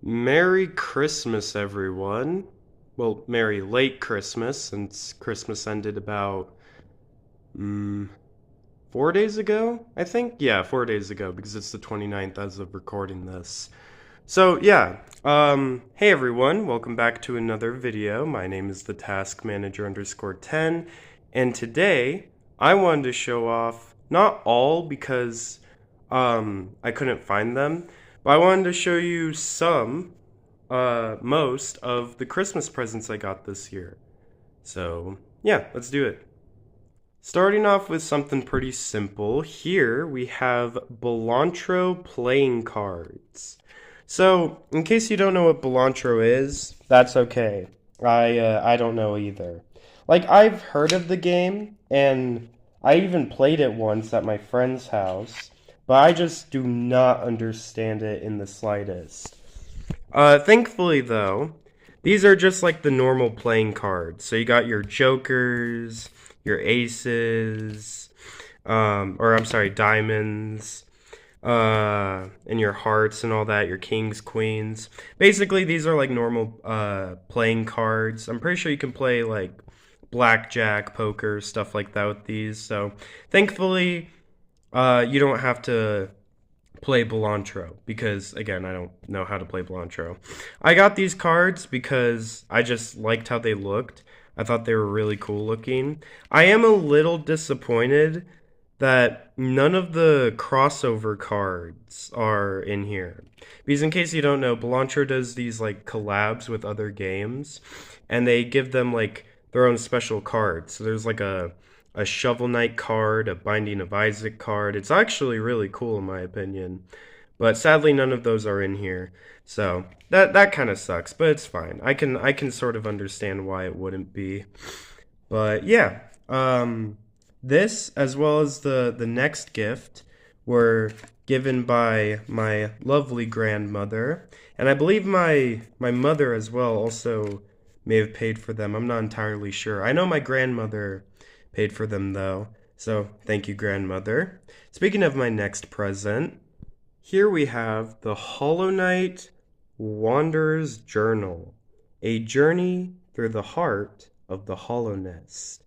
Merry Christmas, everyone. Well, Merry late Christmas, since Christmas ended about 4 days ago, I think? Yeah, 4 days ago, because it's the 29th as of recording this. So, yeah, hey everyone, welcome back to another video. My name is the Task Manager underscore 10, and today I wanted to show off, not all because I couldn't find them, but I wanted to show you most of the Christmas presents I got this year. So, yeah, let's do it. Starting off with something pretty simple, here we have Balatro playing cards. So, in case you don't know what Balatro is, that's okay. I don't know either. Like, I've heard of the game, and I even played it once at my friend's house, but I just do not understand it in the slightest. Thankfully, though, these are just like the normal playing cards. So you got your jokers, your aces, or I'm sorry, diamonds, and your hearts and all that, your kings, queens. Basically, these are like normal playing cards. I'm pretty sure you can play like blackjack, poker, stuff like that with these. So thankfully, you don't have to play Balatro because again I don't know how to play Balatro. I got these cards because I just liked how they looked. I thought they were really cool looking. I am a little disappointed that none of the crossover cards are in here. Because in case you don't know, Balatro does these like collabs with other games and they give them like their own special cards. So there's like a Shovel Knight card, a Binding of Isaac card. It's actually really cool in my opinion. But sadly none of those are in here. So that kind of sucks, but it's fine. I can sort of understand why it wouldn't be. But yeah, this as well as the next gift were given by my lovely grandmother, and I believe my mother as well also may have paid for them. I'm not entirely sure. I know my grandmother paid for them though. So, thank you, grandmother. Speaking of my next present, here we have the Hollow Knight Wanderer's Journal, a journey through the heart of the Hollow Nest.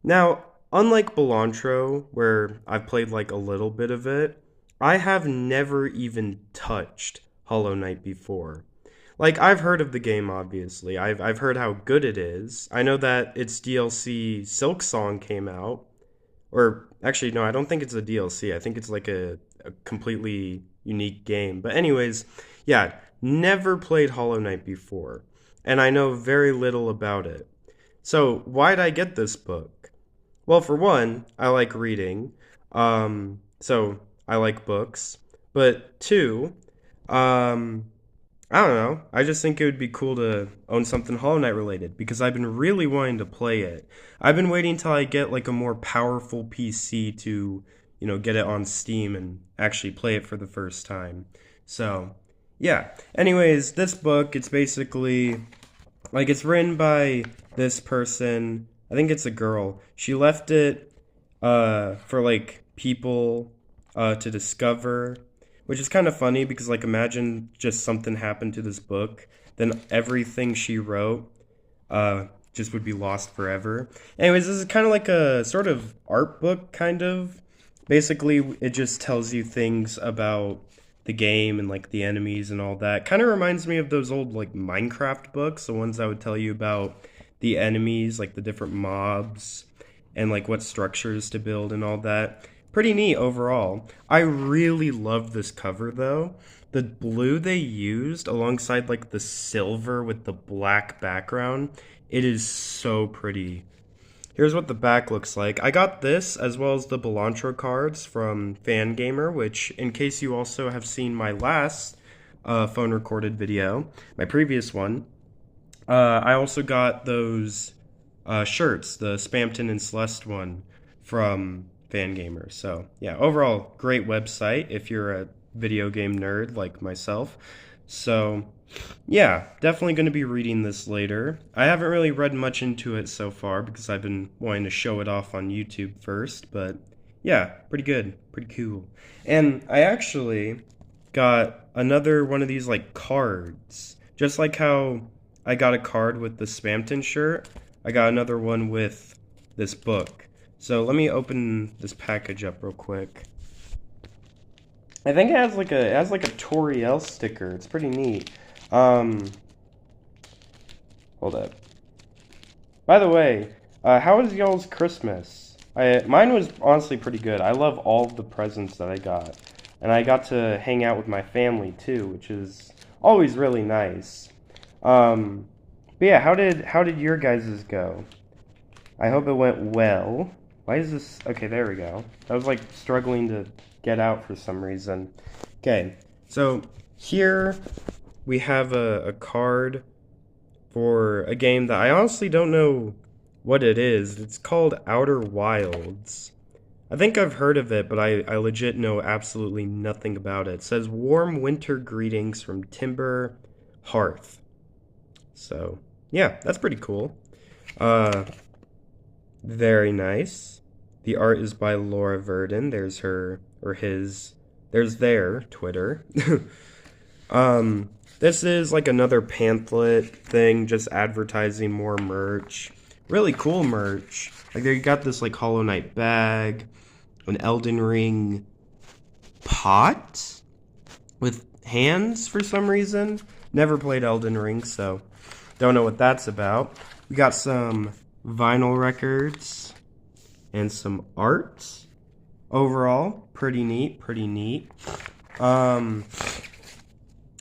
Now, unlike Balatro, where I've played like a little bit of it, I have never even touched Hollow Knight before. Like I've heard of the game obviously. I've heard how good it is. I know that its DLC Silk Song came out. Or actually no, I don't think it's a DLC. I think it's like a completely unique game. But anyways, yeah, never played Hollow Knight before. And I know very little about it. So, why'd I get this book? Well, for one, I like reading. So I like books. But two, um, I don't know. I just think it would be cool to own something Hollow Knight related because I've been really wanting to play it. I've been waiting till I get like a more powerful PC to, get it on Steam and actually play it for the first time. So, yeah. Anyways, this book, it's basically like it's written by this person. I think it's a girl. She left it for like people to discover, which is kind of funny because like imagine just something happened to this book, then everything she wrote just would be lost forever. Anyways, this is kind of like a sort of art book kind of. Basically, it just tells you things about the game and like the enemies and all that. Kind of reminds me of those old like Minecraft books, the ones that would tell you about the enemies, like the different mobs and like what structures to build and all that. Pretty neat overall. I really love this cover though. The blue they used alongside like the silver with the black background, it is so pretty. Here's what the back looks like. I got this as well as the Balatro cards from FanGamer, which in case you also have seen my last phone recorded video, my previous one, I also got those shirts, the Spamton and Celeste one from FanGamer. So, yeah, overall, great website if you're a video game nerd like myself. So, yeah, definitely going to be reading this later. I haven't really read much into it so far because I've been wanting to show it off on YouTube first, but yeah, pretty good, pretty cool. And I actually got another one of these like cards. Just like how I got a card with the Spamton shirt, I got another one with this book. So let me open this package up real quick. I think it has like a Toriel sticker. It's pretty neat. Um, Hold up. By the way, how was y'all's Christmas? Mine was honestly pretty good. I love all of the presents that I got. And I got to hang out with my family too, which is always really nice. Um, but yeah, how did your guys's go? I hope it went well. Why is this? Okay, there we go. I was like struggling to get out for some reason. Okay, so here we have a card for a game that I honestly don't know what it is. It's called Outer Wilds. I think I've heard of it, but I legit know absolutely nothing about it. It says warm winter greetings from Timber Hearth. So, yeah, that's pretty cool. Uh, Very nice. The art is by Laura Verdon. There's her, or his, there's their Twitter. This is like another pamphlet thing, just advertising more merch. Really cool merch. Like, they got this like Hollow Knight bag, an Elden Ring pot with hands for some reason. Never played Elden Ring, so don't know what that's about. We got some vinyl records and some art. Overall, pretty neat, pretty neat.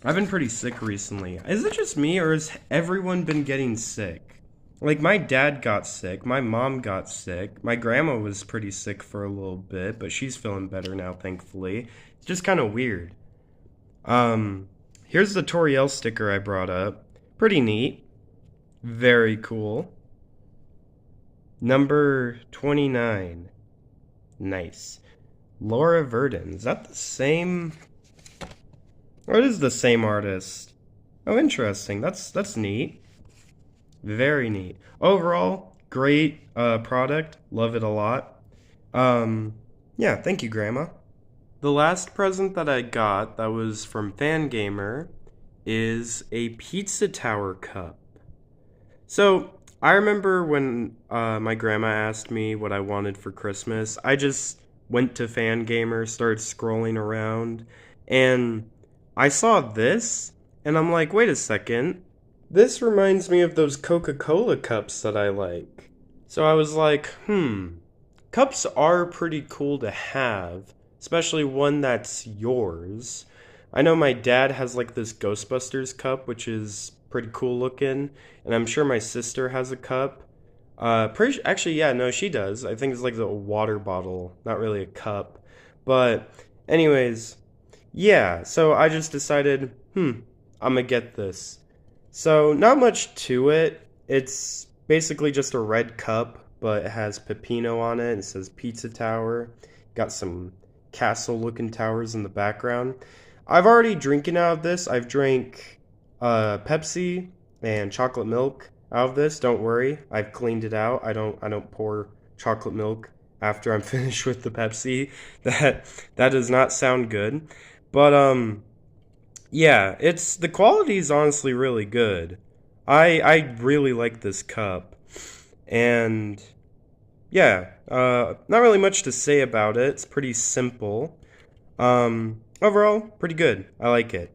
I've been pretty sick recently. Is it just me, or has everyone been getting sick? Like, my dad got sick, my mom got sick, my grandma was pretty sick for a little bit, but she's feeling better now, thankfully. It's just kind of weird. Here's the Toriel sticker I brought up. Pretty neat. Very cool. Number 29. Nice. Laura Verdon. Is that the same? Or it is the same artist. Oh, interesting. That's neat. Very neat. Overall, great product. Love it a lot. Yeah, thank you, Grandma. The last present that I got that was from FanGamer is a pizza tower cup. So, I remember when my grandma asked me what I wanted for Christmas, I just went to FanGamer, started scrolling around, and I saw this, and I'm like, wait a second. This reminds me of those Coca-Cola cups that I like. So I was like, cups are pretty cool to have, especially one that's yours. I know my dad has like this Ghostbusters cup, which is pretty cool looking, and I'm sure my sister has a cup. Actually, yeah, no, she does. I think it's like a water bottle, not really a cup. But, anyways, yeah, so I just decided, I'm gonna get this. So, not much to it. It's basically just a red cup, but it has Pepino on it. It says Pizza Tower. Got some castle-looking towers in the background. I've already drinking out of this. I've drank Pepsi and chocolate milk out of this. Don't worry, I've cleaned it out. I don't pour chocolate milk after I'm finished with the Pepsi. That does not sound good. But yeah, the quality is honestly really good. I really like this cup. And yeah, not really much to say about it. It's pretty simple. Overall, pretty good. I like it.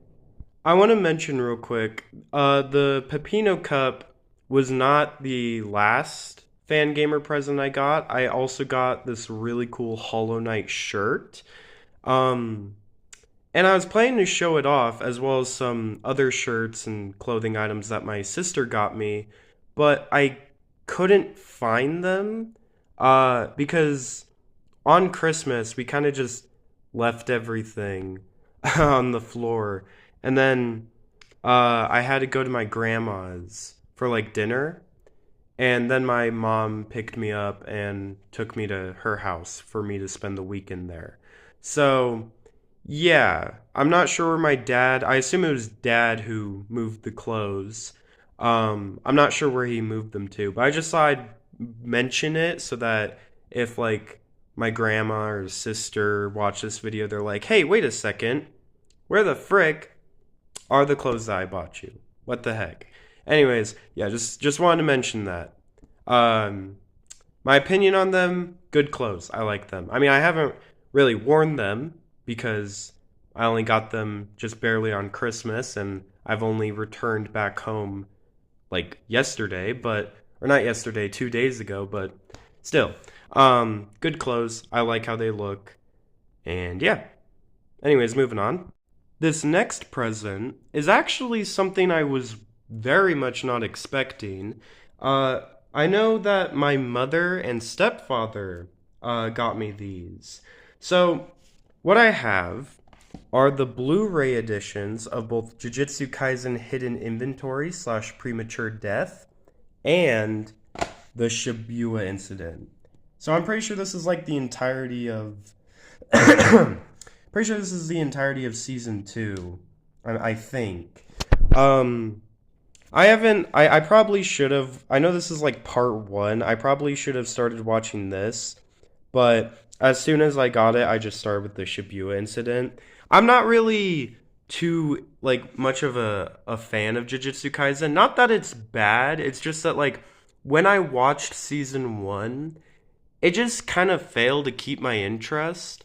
I want to mention real quick, the Pepino cup was not the last FanGamer present I got. I also got this really cool Hollow Knight shirt. Um, and I was planning to show it off, as well as some other shirts and clothing items that my sister got me, but I couldn't find them, because on Christmas we kind of just left everything on the floor, and then I had to go to my grandma's for like dinner, and then my mom picked me up and took me to her house for me to spend the weekend there. So, yeah, I'm not sure where I assume it was dad who moved the clothes. I'm not sure where he moved them to, but I just thought I'd mention it so that if like my grandma or sister watch this video, they're like, hey, wait a second. where the frick are the clothes that I bought you? What the heck? Anyways, yeah, just wanted to mention that. My opinion on them, good clothes. I like them. I mean, I haven't really worn them because I only got them just barely on Christmas, and I've only returned back home like yesterday, or not yesterday, 2 days ago, but still. Good clothes. I like how they look. And yeah. Anyways, moving on. This next present is actually something I was very much not expecting. I know that my mother and stepfather got me these. So, what I have are the Blu-ray editions of both Jujutsu Kaisen Hidden Inventory / Premature Death and the Shibuya Incident. So I'm pretty sure this is like the entirety of pretty sure this is the entirety of season 2. I think. I probably should have. I know this is like part 1. I probably should have started watching this, but as soon as I got it, I just started with the Shibuya Incident. I'm not really too like much of a fan of Jujutsu Kaisen. Not that it's bad. It's just that like when I watched season 1, it just kind of failed to keep my interest.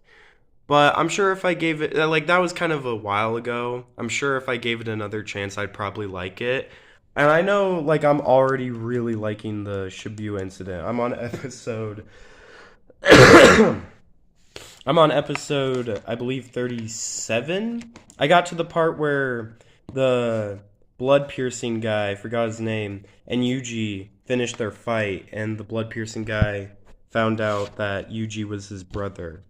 But I'm sure if I gave it, like, that was kind of a while ago. I'm sure if I gave it another chance, I'd probably like it. And I know, like, I'm already really liking the Shibuya Incident. I'm on episode, I believe, 37. I got to the part where the blood-piercing guy, I forgot his name, and Yuji finished their fight, and the blood-piercing guy found out that Yuji was his brother.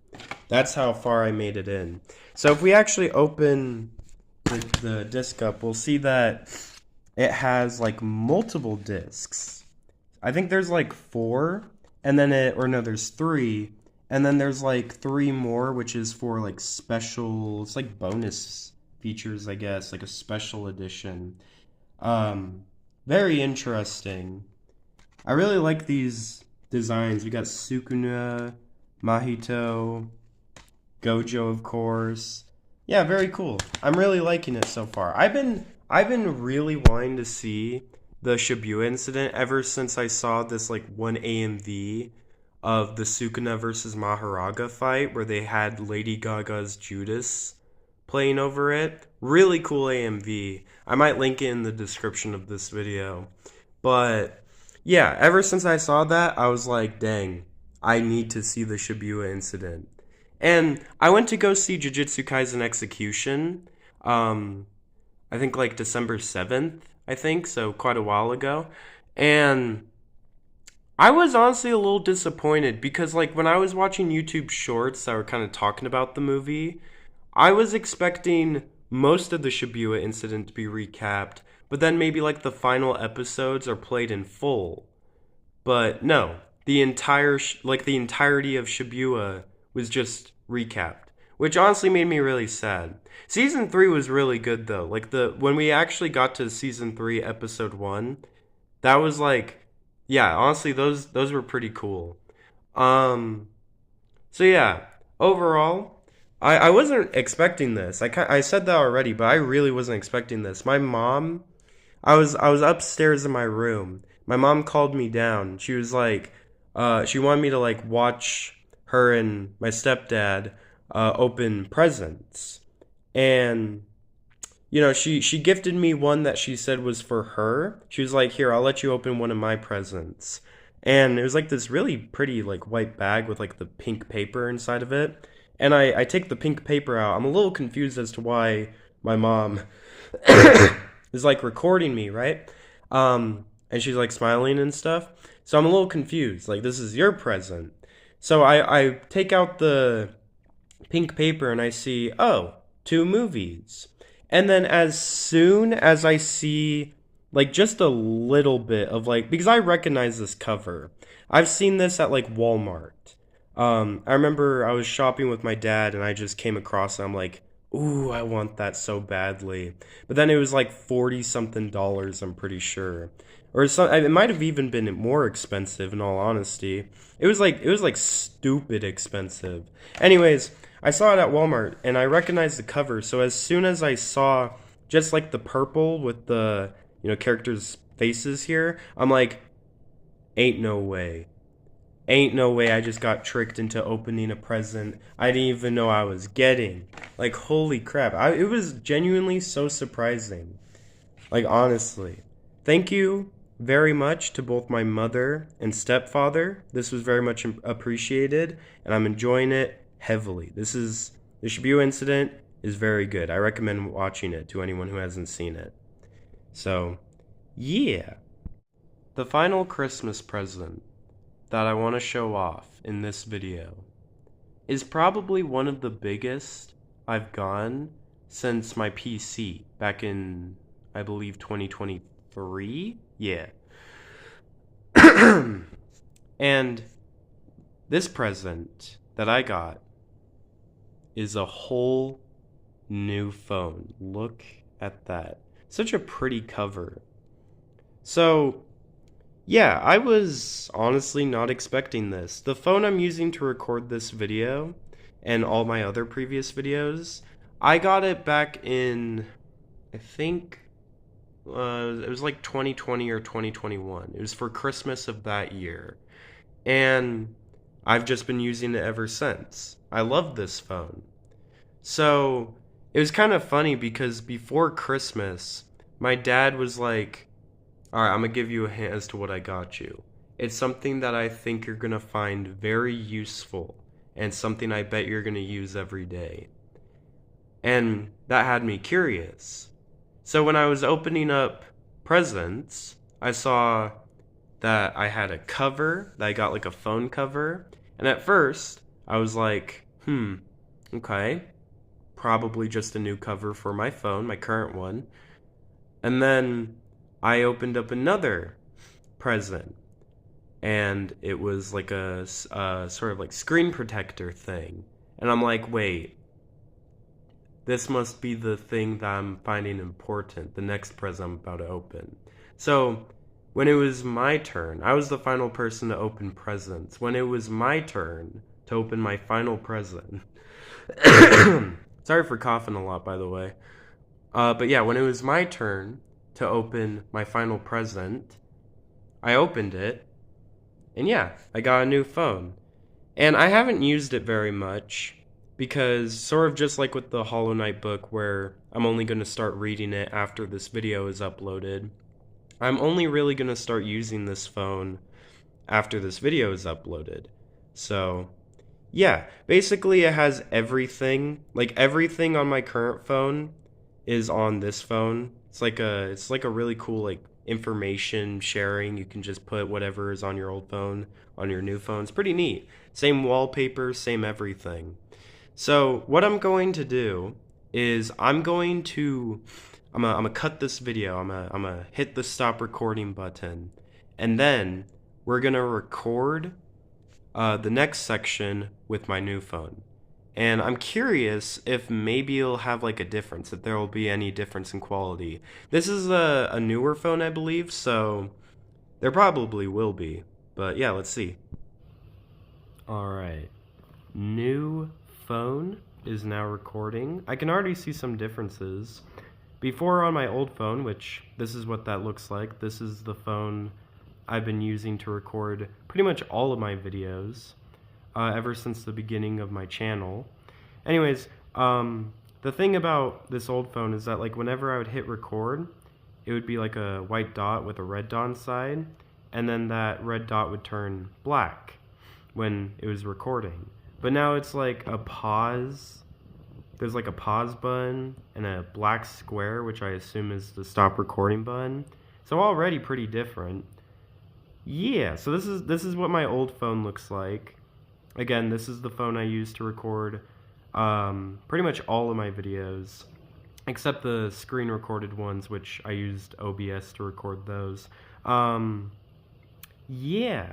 That's how far I made it in. So if we actually open the disc up, we'll see that it has like multiple discs. I think there's like 4, and then there's 3, and then there's like 3 more, which is for like special, it's like bonus features, I guess, like a special edition. Very interesting. I really like these designs. We got Sukuna, Mahito, Gojo, of course. Yeah, very cool. I'm really liking it so far. I've been really wanting to see the Shibuya Incident ever since I saw this like one AMV of the Sukuna versus Mahoraga fight where they had Lady Gaga's Judas playing over it. Really cool AMV. I might link it in the description of this video. But yeah, ever since I saw that, I was like, dang, I need to see the Shibuya Incident. And I went to go see Jujutsu Kaisen Execution, I think like December 7th, I think, so quite a while ago. And I was honestly a little disappointed because like when I was watching YouTube shorts that were kind of talking about the movie, I was expecting most of the Shibuya Incident to be recapped, but then maybe like the final episodes are played in full. But no, the entirety of Shibuya was just recapped, which honestly made me really sad. Season 3 was really good though. Like when we actually got to season 3 episode 1, that was like, yeah, honestly those were pretty cool. So yeah, overall, I wasn't expecting this. I said that already, but I really wasn't expecting this. My mom, I was upstairs in my room. My mom called me down. She was like, she wanted me to like watch her and my stepdad open presents, and you know she gifted me one that she said was for her. She was like, "Here, I'll let you open one of my presents," and it was like this really pretty like white bag with like the pink paper inside of it. And I take the pink paper out. I'm a little confused as to why my mom is like recording me, right? And she's like smiling and stuff. So I'm a little confused. Like, this is your present. So I take out the pink paper and I see, oh, 2 movies. And then as soon as I see like just a little bit of like, because I recognize this cover. I've seen this at like Walmart. I remember I was shopping with my dad and I just came across it. I'm like, ooh, I want that so badly. But then it was like 40 something dollars, I'm pretty sure. Or some, it might have even been more expensive in all honesty. It was like stupid expensive. Anyways, I saw it at Walmart and I recognized the cover. So as soon as I saw just like the purple with the, characters' faces here, I'm like, ain't no way. Ain't no way I just got tricked into opening a present I didn't even know I was getting. Like, holy crap. It was genuinely so surprising. Like, honestly. Thank you very much to both my mother and stepfather. This was very much appreciated, and I'm enjoying it heavily. The Shibuya incident is very good. I recommend watching it to anyone who hasn't seen it. So, yeah. The final Christmas present that I want to show off in this video is probably one of the biggest I've gotten since my PC back in, I believe, 2023? Yeah. And this present that I got is a whole new phone. Look at that. Such a pretty cover. So, yeah, I was honestly not expecting this. The phone I'm using to record this video and all my other previous videos, I got it back in, I think, it was like 2020 or 2021. It was for Christmas of that year. And I've just been using it ever since. I love this phone. So, it was kind of funny because before Christmas, my dad was like, alright, I'm going to give you a hint as to what I got you. It's something that I think you're going to find very useful and something I bet you're going to use every day. And that had me curious. So when I was opening up presents, I saw that I had a cover, that I got like a phone cover. And at first, I was like, okay, probably just a new cover for my phone, my current one. And then I opened up another present, and it was like a sort of like screen protector thing. And I'm like, wait, this must be the thing that I'm finding important, the next present I'm about to open. So, when it was my turn, I was the final person to open presents. When it was my turn to open my final present, sorry for coughing a lot, by the way. But yeah, when it was my turn to open my final present, I opened it, and yeah, I got a new phone. And I haven't used it very much, because sort of just like with the Hollow Knight book where I'm only going to start reading it after this video is uploaded, I'm only really going to start using this phone after this video is uploaded. So, yeah, basically it has everything, like everything on my current phone is on this phone. It's like a really cool like information sharing. You can just put whatever is on your old phone on your new phone. It's pretty neat. Same wallpaper, same everything. So what I'm going to do is I'm gonna cut this video. I'm gonna hit the stop recording button, and then we're gonna record the next section with my new phone. And I'm curious if maybe it'll have like a difference, if there will be any difference in quality. This is a newer phone, I believe, so there probably will be. But yeah, let's see. Alright. New phone is now recording. I can already see some differences. Before on my old phone, which this is what that looks like. This is the phone I've been using to record pretty much all of my videos. Ever since the beginning of my channel. Anyways, the thing about this old phone is that like whenever I would hit record, it would be like a white dot with a red dot inside, and then that red dot would turn black when it was recording. But now it's like a pause. There's like a pause button and a black square, which I assume is the stop recording button. So already pretty different. Yeah, so this is what my old phone looks like. Again, this is the phone I use to record pretty much all of my videos, except the screen recorded ones, which I used OBS to record those. Yeah,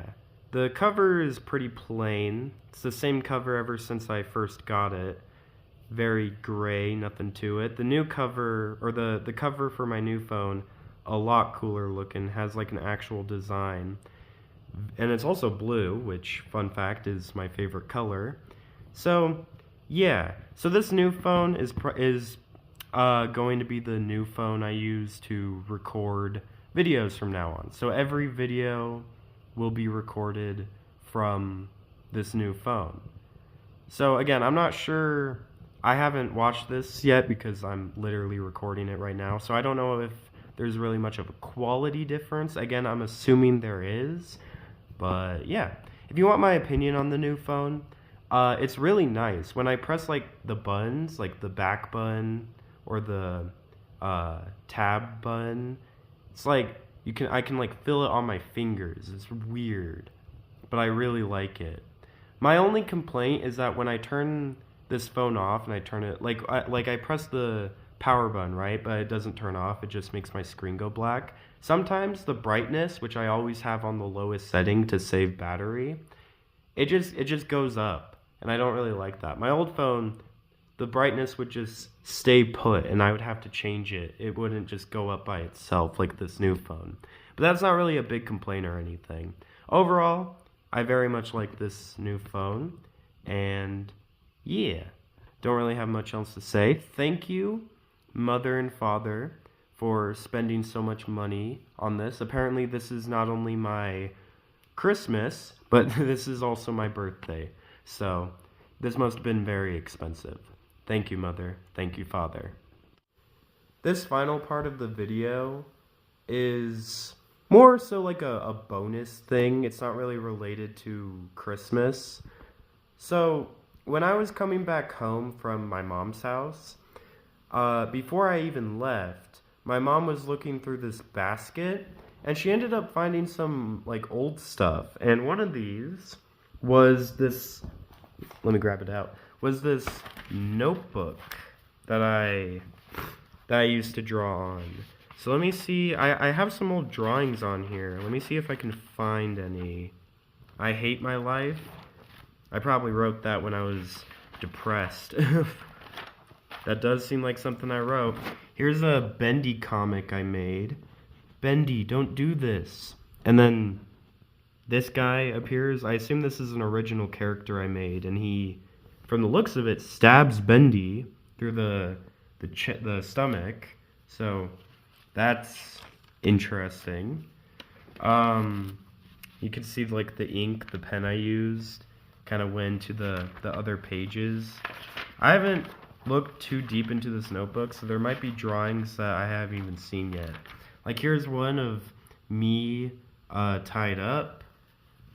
the cover is pretty plain. It's the same cover ever since I first got it. Very gray, nothing to it. The new cover, or the cover for my new phone, a lot cooler looking, has like an actual design. And it's also blue, which, fun fact, is my favorite color. So, yeah, so this new phone is going to be the new phone I use to record videos from now on. So every video will be recorded from this new phone. So again, I'm not sure. I haven't watched this yet because I'm literally recording it right now. So I don't know if there's really much of a quality difference. Again, I'm assuming there is. But yeah, if you want my opinion on the new phone, it's really nice. When I press like the buttons, like the back button or the tab button, it's like I can like feel it on my fingers. It's weird, but I really like it. My only complaint is that when I turn this phone off and I turn it like I press the power button, right? But it doesn't turn off. It just makes my screen go black. Sometimes the brightness, which I always have on the lowest setting to save battery, it just goes up, and I don't really like that. My old phone, the brightness would just stay put, and I would have to change it. It wouldn't just go up by itself like this new phone. But that's not really a big complaint or anything. Overall, I very much like this new phone, and yeah, don't really have much else to say. Thank you, mother and father, for spending so much money on this. Apparently, this is not only my Christmas, but this is also my birthday. So, this must have been very expensive. Thank you, mother. Thank you, father. This final part of the video is more so like a bonus thing. It's not really related to Christmas. So, when I was coming back home from my mom's house, before I even left, my mom was looking through this basket, and she ended up finding some like old stuff. And one of these was this, let me grab it out, was this notebook that I used to draw on. So let me see, I have some old drawings on here. Let me see if I can find any. I hate my life. I probably wrote that when I was depressed. That does seem like something I wrote. Here's a Bendy comic I made. Bendy, don't do this. And then this guy appears. I assume this is an original character I made, and he, from the looks of it, stabs Bendy through the stomach. So that's interesting. You can see like the ink, the pen I used, kind of went to the other pages. I haven't looked too deep into this notebook, so there might be drawings that I haven't even seen yet. Like here's one of me tied up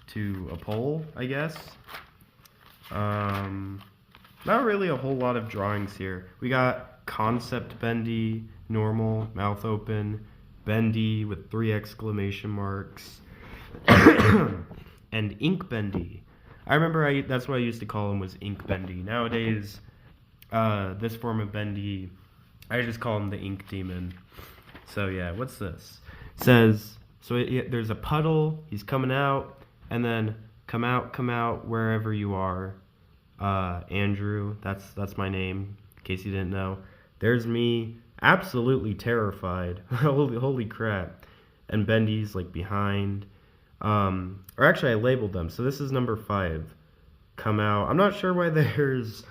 to a pole, I guess. Not really a whole lot of drawings here. We got concept Bendy, normal, mouth open, Bendy with 3 exclamation marks, and ink Bendy. I remember that's what I used to call him, was ink Bendy. Nowadays, this form of Bendy, I just call him the ink demon. So yeah, what's this? It says, so there's a puddle, he's coming out, and then come out wherever you are. Andrew, that's my name, in case you didn't know. There's me, absolutely terrified. Holy crap. And Bendy's like behind. Or actually I labeled them. So this is number 5. Come out. I'm not sure why there's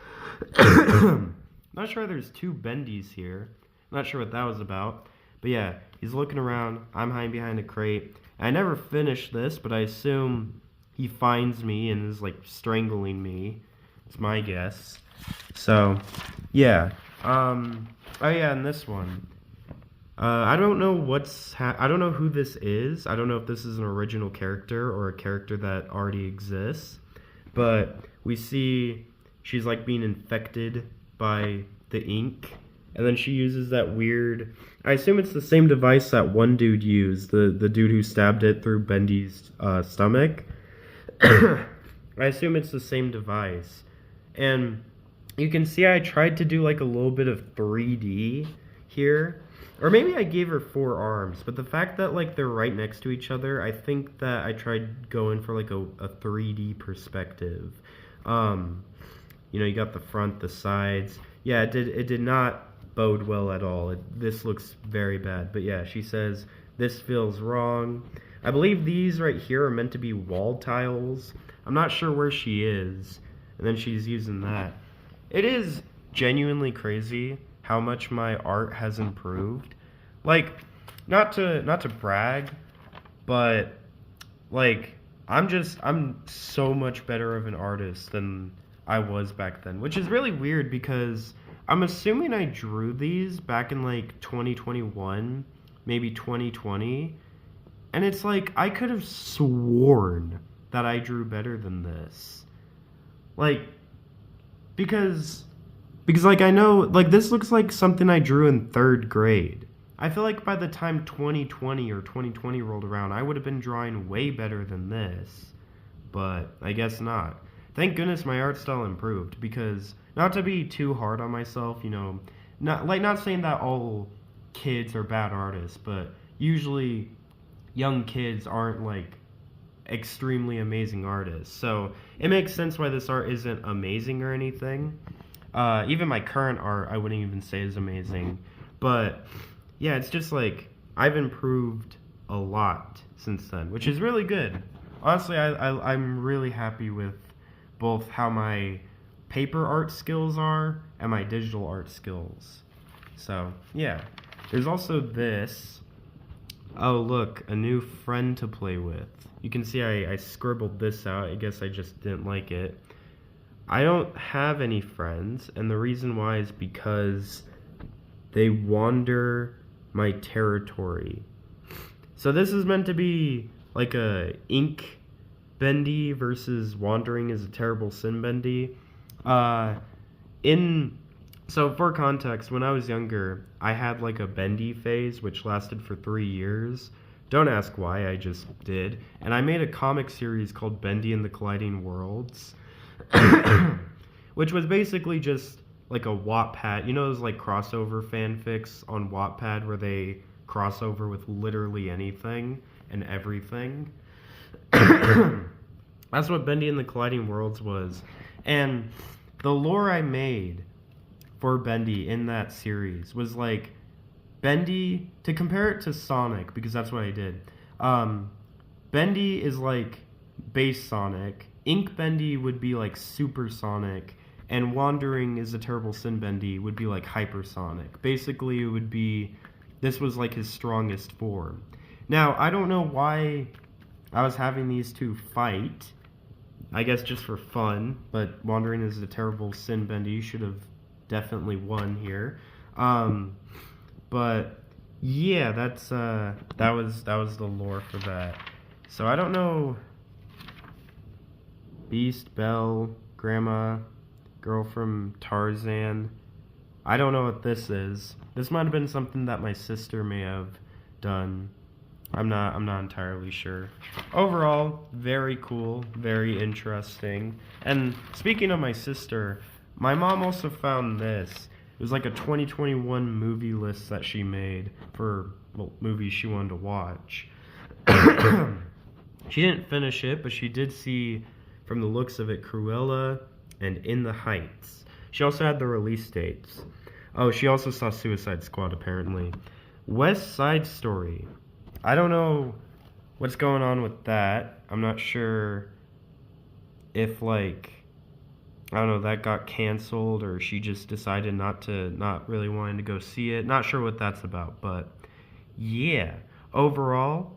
not sure there's 2 Bendys here. I'm not sure what that was about. But yeah, he's looking around. I'm hiding behind a crate. I never finished this, but I assume he finds me and is like strangling me. It's my guess. So, yeah. Oh yeah, and this one. I don't know I don't know who this is. I don't know if this is an original character or a character that already exists. But we see she's like being infected by the ink. And then she uses that weird, I assume it's the same device that one dude used, the dude who stabbed it through Bendy's stomach. I assume it's the same device. And you can see I tried to do like a little bit of 3D here. Or maybe I gave her 4 arms, but the fact that like they're right next to each other, I think that I tried going for like a 3D perspective. You know, you got the front, the sides. Yeah, it did not bode well at all. This looks very bad. But yeah, she says, this feels wrong. I believe these right here are meant to be wall tiles. I'm not sure where she is. And then she's using that. it is genuinely crazy how much my art has improved. Like, not to brag, but like I'm so much better of an artist than I was back then, which is really weird because I'm assuming I drew these back in like 2021, maybe 2020, and it's like I could have sworn that I drew better than this. Like because like I know like this looks like something I drew in 3rd grade. I feel like by the time 2020 or 2020 rolled around, I would have been drawing way better than this. But I guess not. Thank goodness my art style improved because not to be too hard on myself, you know, not saying that all kids are bad artists, but usually young kids aren't like extremely amazing artists. So it makes sense why this art isn't amazing or anything. Even my current art, I wouldn't even say is amazing. But yeah, it's just like I've improved a lot since then, which is really good. Honestly, I'm really happy with both how my paper art skills are and my digital art skills. So yeah, there's also this. Oh look, a new friend to play with. You can see I scribbled this out. I guess I just didn't like it. I don't have any friends, and the reason why is because they wander my territory. So this is meant to be like a ink bendy versus wandering is a terrible sin bendy. So for context, when I was younger, I had like a bendy phase which lasted for 3 years. Don't ask why, I just did. And I made a comic series called Bendy and the Colliding Worlds, which was basically just like a Wattpad, you know those like crossover fanfics on Wattpad where they cross over with literally anything and everything? That's what Bendy and the Colliding Worlds was. And the lore I made for Bendy in that series was like Bendy, to compare it to Sonic, because that's what I did. Bendy is like base Sonic. Ink Bendy would be like Super Sonic. And Wandering is a Terrible Sin Bendy would be like Hypersonic. Basically, it would be, this was like his strongest form. Now, I don't know why I was having these two fight. I guess just for fun, but Wandering is a Terrible Sin Bendy should have definitely won here. But yeah, that's that was the lore for that. So I don't know. Beast, Belle, Grandma, Girl from Tarzan. I don't know what this is. This might have been something that my sister may have done. I'm not entirely sure. Overall, very cool, very interesting. And speaking of my sister, my mom also found this. It was like a 2021 movie list that she made for movies she wanted to watch. She didn't finish it, but she did see, from the looks of it, Cruella and In the Heights. She also had the release dates. Oh, she also saw Suicide Squad, apparently. West Side Story. I don't know what's going on with that. I'm not sure if, like, I don't know, that got canceled or she just decided not really wanting to go see it. Not sure what that's about, but yeah. Overall,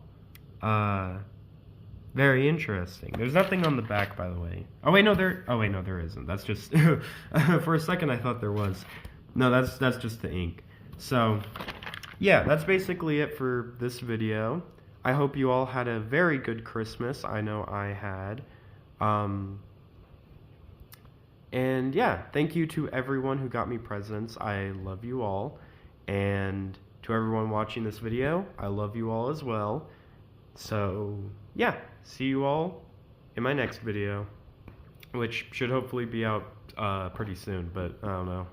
very interesting. There's nothing on the back, by the way. Oh wait, no, there isn't. That's just for a second I thought there was. No, that's just the ink. So, yeah, that's basically it for this video. I hope you all had a very good Christmas. I know I had. And yeah, thank you to everyone who got me presents. I love you all. And to everyone watching this video, I love you all as well. So, yeah, see you all in my next video, which should hopefully be out pretty soon, but I don't know.